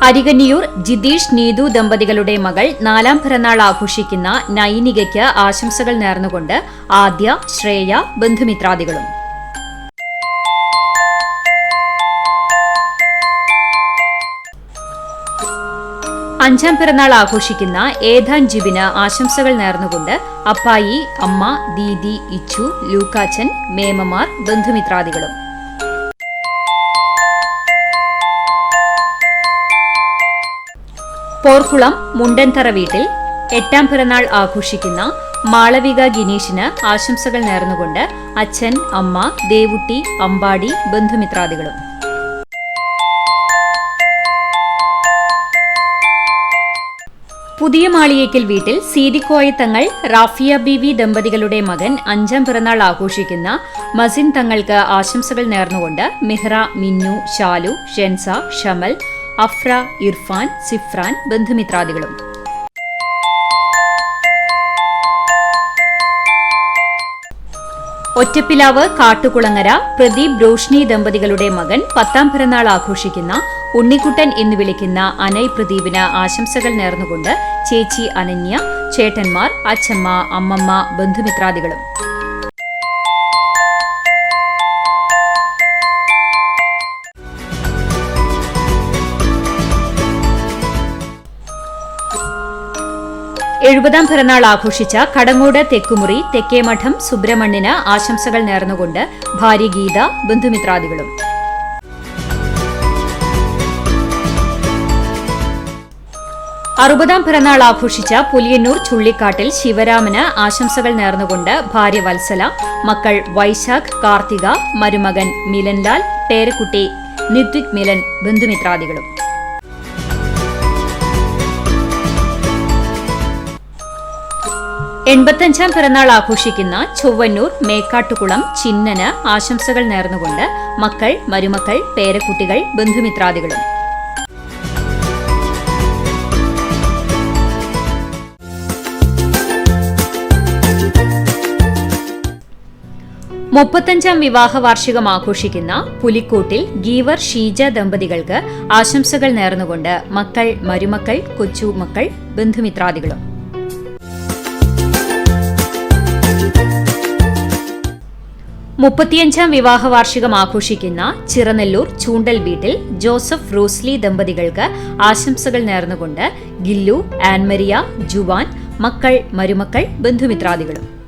അരികന്നിയൂർ ജിതീഷ് നീതു ദമ്പതികളുടെ മകൾ 4ാം പിറന്നാൾ ആഘോഷിക്കുന്ന നൈനികയ്ക്ക് ആശംസകൾ നേർന്നുകൊണ്ട് ആദ്യ, ശ്രേയ, ബന്ധുമിത്രാദികളും. അഞ്ചാം പിറന്നാൾ ആഘോഷിക്കുന്ന ഏധാൻ ജിബിന് ആശംസകൾ നേർന്നുകൊണ്ട് അപ്പായി, അമ്മ, ദീദി, ഇച്ചു, ലൂക്കാച്ചൻ, മേമമാർ, ബന്ധുമിത്രാദികളും. പോർക്കുളം മുണ്ടൻതറ വീട്ടിൽ 8ാം പിറന്നാൾ ആഘോഷിക്കുന്ന മാളവിക ഗിനീഷിന് ആശംസകൾ നേർന്നുകൊണ്ട് അച്ഛൻ, അമ്മ, ദേവുട്ടി, അമ്പാടി, ബന്ധുമിത്രാദികളും. പുതിയ മാളിയേക്കൽ വീട്ടിൽ സീതിക്കോയ തങ്ങൾ, റാഫിയ ബീവി ദമ്പതികളുടെ മകൻ 5ാം പിറന്നാൾ ആഘോഷിക്കുന്ന മസിൻ തങ്ങൾക്ക് ആശംസകൾ നേർന്നുകൊണ്ട് മിഹ്റ, മിന്നു, ഷാലു, ഷെൻസ, ഷമൽ, അഫ്ര, ഇർഫാൻ, സിഫ്രാൻ, ബന്ധുമിത്രാദികളും. ഒറ്റപ്പിലാവ് കാട്ടുകുളങ്ങര പ്രദീപ് രോഷ്നി ദമ്പതികളുടെ മകൻ 10ാം പിറന്നാൾ ആഘോഷിക്കുന്ന ഉണ്ണിക്കുട്ടൻ എന്ന് വിളിക്കുന്ന അനയ് പ്രദീപിന് ആശംസകൾ നേർന്നുകൊണ്ട് ചേച്ചി അനന്യ, ചേട്ടന്മാർ, അച്ഛമ്മ, അമ്മമ്മ, ബന്ധുമിത്രാദികളും. എഴുപതാം പിറന്നാൾ ആഘോഷിച്ച കടങ്ങോട് തെക്കുമുറി തെക്കേമഠം സുബ്രഹ്മണ്യന് ആശംസകൾ നേർന്നുകൊണ്ട് ഭാര്യ ഗീത, ബന്ധുമിത്രാദികളും. അറുപതാം പിറന്നാൾ ആഘോഷിച്ച പുലിയന്നൂർ ചുള്ളിക്കാട്ടിൽ ശിവരാമന് ആശംസകൾ നേർന്നുകൊണ്ട് ഭാര്യ വത്സല, മക്കൾ വൈശാഖ്, കാർത്തിക, മരുമകൻ മിലൻലാൽ, പേരക്കുട്ടി നിത്വിക് മിലൻ, ബന്ധുമിത്രാദികളും. 85ാം പിറന്നാൾ ആഘോഷിക്കുന്ന ചൊവ്വന്നൂർ മേക്കാട്ടുകുളം ചിന്നന് ആശംസകൾ നേർന്നുകൊണ്ട് മക്കൾ, മരുമക്കൾ, പേരക്കുട്ടികൾ, ബന്ധുമിത്രാദികളും. മുപ്പത്തഞ്ചാം വിവാഹ വാർഷികം ആഘോഷിക്കുന്ന പുലിക്കോട്ടിൽ ഗീവർ ഷീജ ദമ്പതികൾക്ക് ആശംസകൾ നേർന്നുകൊണ്ട് മക്കൾ, മരുമക്കൾ, കൊച്ചുമക്കൾ, ബന്ധുമിത്രാദികളും. 35ാം വിവാഹ വാർഷികം ആഘോഷിക്കുന്ന ചിറനെല്ലൂർ ചൂണ്ടൽ വീട്ടിൽ ജോസഫ്, റോസ്ലി ദമ്പതികൾക്ക് ആശംസകൾ നേർന്നുകൊണ്ട് ഗില്ലു, ആൻമരിയ, ജുവാൻ, മക്കൾ, മരുമക്കൾ, ബന്ധുമിത്രാദികളും.